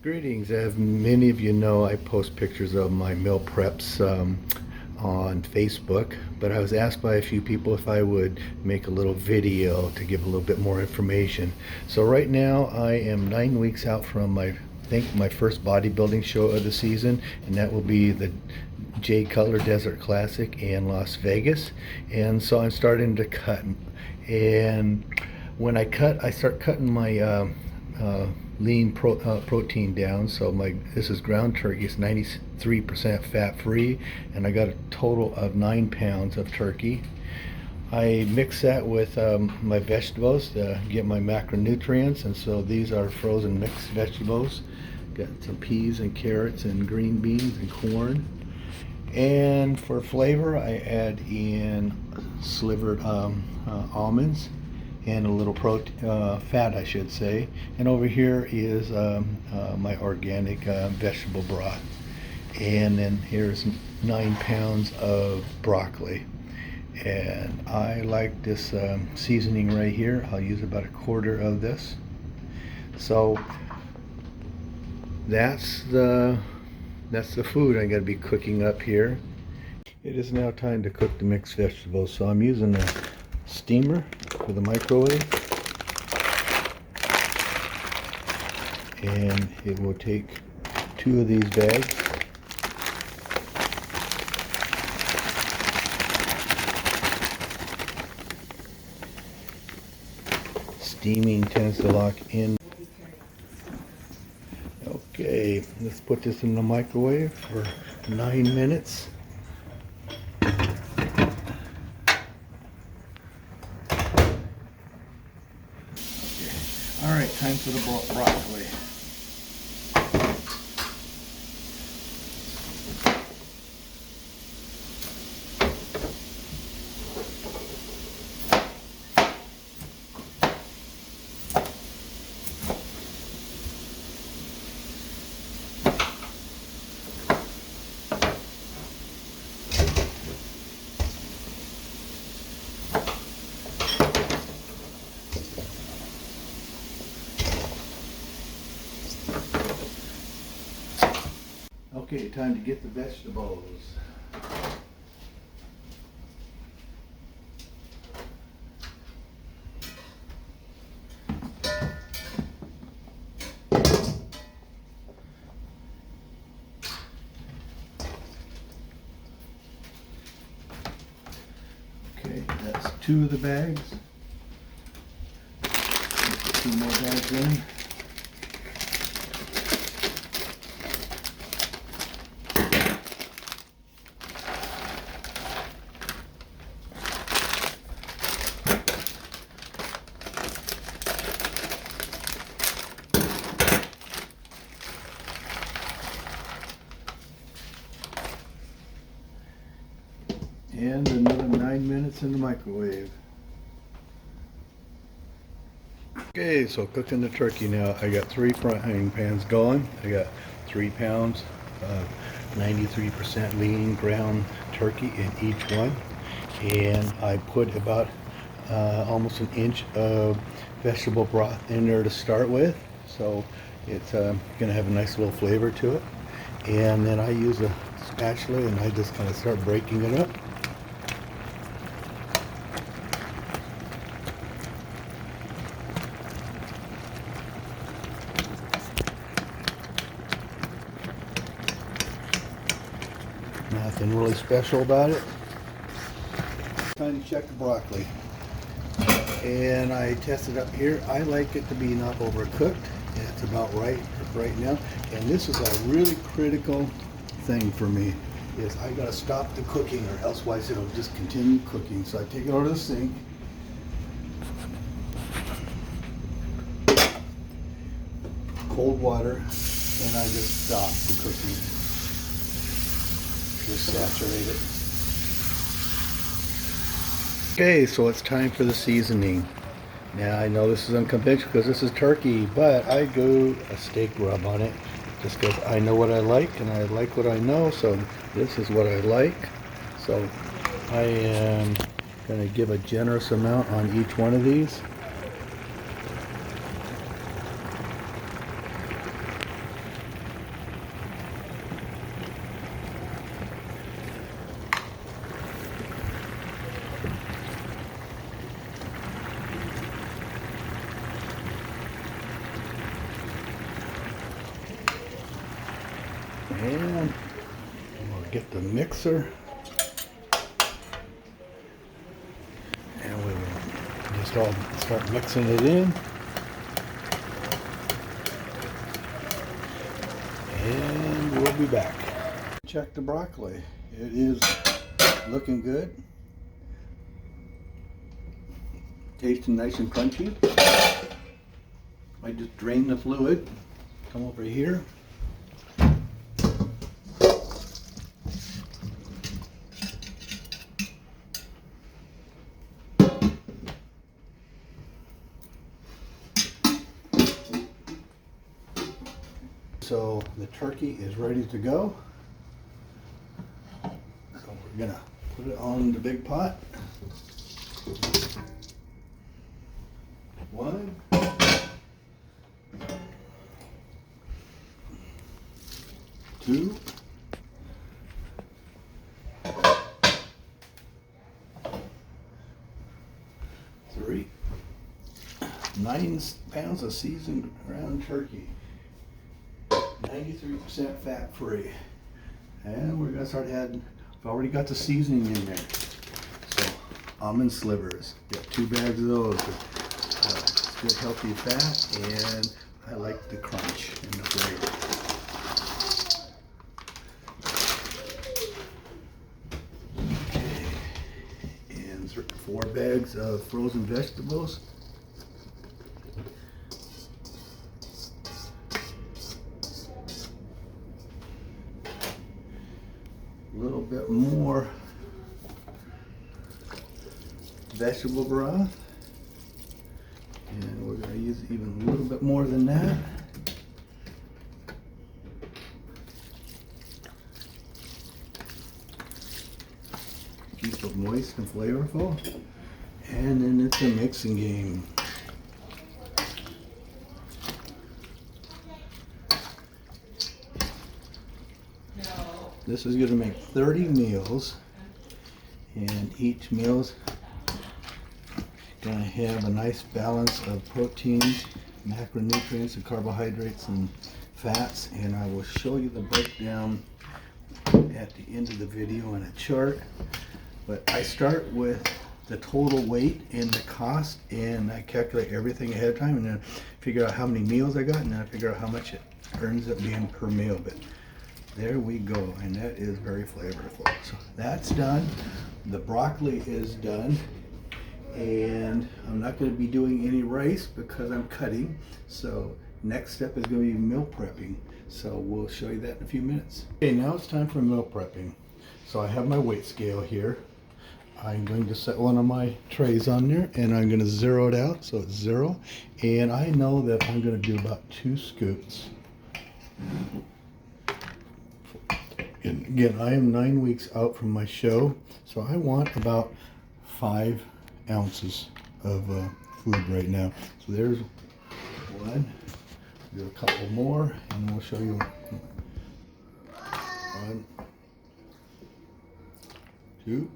Greetings. As many of you know, I post pictures of my meal preps on Facebook, but I was asked by a few people if I would make a little video to give a little bit more information. So right now I am 9 weeks out from my first bodybuilding show of the season, and that will be the J Cutler Desert Classic in Las Vegas. And so I'm starting to cut, and when I cut, I start cutting my lean protein down. So this is ground turkey. It's 93% fat free, and I got a total of 9 pounds of turkey. I mix that with my vegetables to get my macronutrients, and so these are frozen mixed vegetables. Got some peas and carrots and green beans and corn. And for flavor, I add in slivered almonds and a little fat, I should say. And over here is my organic vegetable broth. And then here's 9 pounds of broccoli. And I like this seasoning right here. I'll use about a quarter of this. So that's the food I gotta be cooking up here. It is now time to cook the mixed vegetables. So I'm using a steamer for the microwave, and it will take 2 of these bags. Steaming tends to lock in. Okay, let's put this in the microwave for 9 minutes. All right, time for the broccoli. Okay, time to get the vegetables. Okay, that's 2 of the bags. Put 2 more bags in. And another 9 minutes in the microwave. Okay, so cooking the turkey now. I got 3 frying pans going. I got 3 pounds of 93% lean ground turkey in each one. And I put about almost an inch of vegetable broth in there to start with. So it's going to have a nice little flavor to it. And then I use a spatula and I just kind of start breaking it up. Nothing really special about it. Time to check the broccoli. And I tested up here. I like it to be not overcooked. It's about right now. And this is a really critical thing for me, is I gotta stop the cooking or elsewise it'll just continue cooking. So I take it over to the sink. Cold water, and I just stop the cooking. Just saturate it. Okay, so it's time for the seasoning. Now I know this is unconventional because this is turkey, but I go a steak rub on it just because I know what I like and I like what I know, so this is what I like. So I am going to give a generous amount on each one of these. And we'll get the mixer. And we will just all start mixing it in. And we'll be back. Check the broccoli. It is looking good. Tasting nice and crunchy. I just drain the fluid. Come over here. So the turkey is ready to go. So we're gonna put it on the big pot. 1, 2, 3. 9 pounds of seasoned ground turkey. 93% fat free. And we're gonna start adding, I've already got the seasoning in there. So almond slivers, got 2 bags of those. Good healthy fat, and I like the crunch and the flavor. Okay. And 4 bags of frozen vegetables. A little bit more vegetable broth. And we're going to use even a little bit more than that. Keep it moist and flavorful. And then it's a mixing game. This is going to make 30 meals, and each meal's going to have a nice balance of proteins, macronutrients, and carbohydrates and fats. And I will show you the breakdown at the end of the video in a chart. But I start with the total weight and the cost, and I calculate everything ahead of time, and then figure out how many meals I got, and then I figure out how much it earns up being per meal. But there we go, and that is very flavorful. So that's done. The broccoli is done, and I'm not going to be doing any rice because I'm cutting. So next step is going to be meal prepping. So we'll show you that in a few minutes. Okay, now it's time for meal prepping. So I have my weight scale here. I'm going to set one of my trays on there, and I'm going to zero it out so it's 0. And I know that I'm going to do about 2 scoops. And again, I am 9 weeks out from my show, so I want about 5 ounces of food right now. So there's 1. Do a couple more, and we'll show you 1, 2.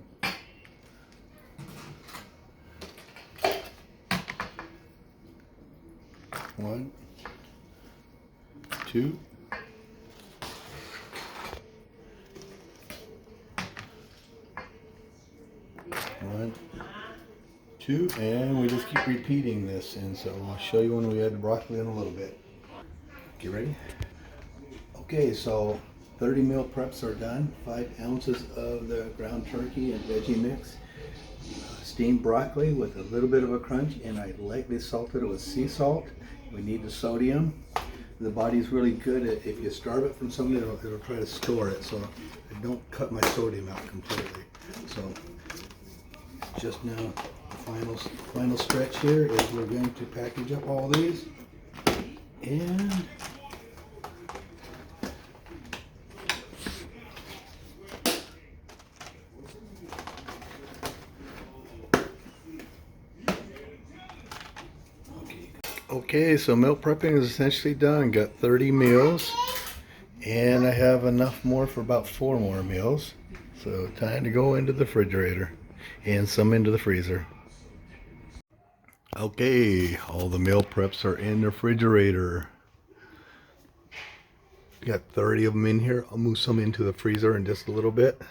1, 2. 1, 2, and we just keep repeating this. And so I'll show you when we add the broccoli in a little bit. Okay, ready? Okay, so 30 meal preps are done. 5 ounces of the ground turkey and veggie mix. Steamed broccoli with a little bit of a crunch, and I lightly salted it with sea salt. We need the sodium. The body's really good at, if you starve it from something, it'll try to store it. So I don't cut my sodium out completely. So just now, the final stretch here is we're going to package up all these, and okay, so meal prepping is essentially done. Got 30 meals, and I have enough more for about 4 more meals. So time to go into the refrigerator and some into the freezer. Okay, all the meal preps are in the refrigerator. Got 30 of them in here. I'll move some into the freezer in just a little bit.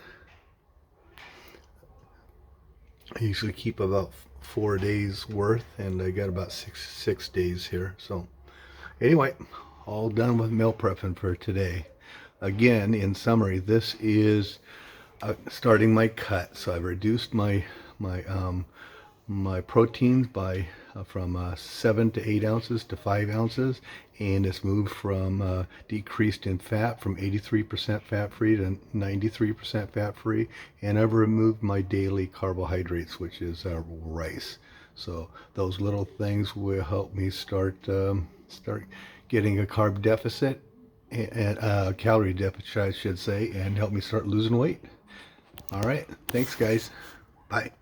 I usually keep about 4 days worth, and I got about six days here. So anyway, all done with meal prepping for today. Again, in summary, this is starting my cut. So I've reduced my proteins by from 7 to 8 ounces to 5 ounces, and it's moved from decreased in fat from 83% fat free to 93% fat free, and I've removed my daily carbohydrates, which is rice. So those little things will help me start getting a carb deficit and calorie deficit, I should say, and help me start losing weight. All right, thanks guys. Bye.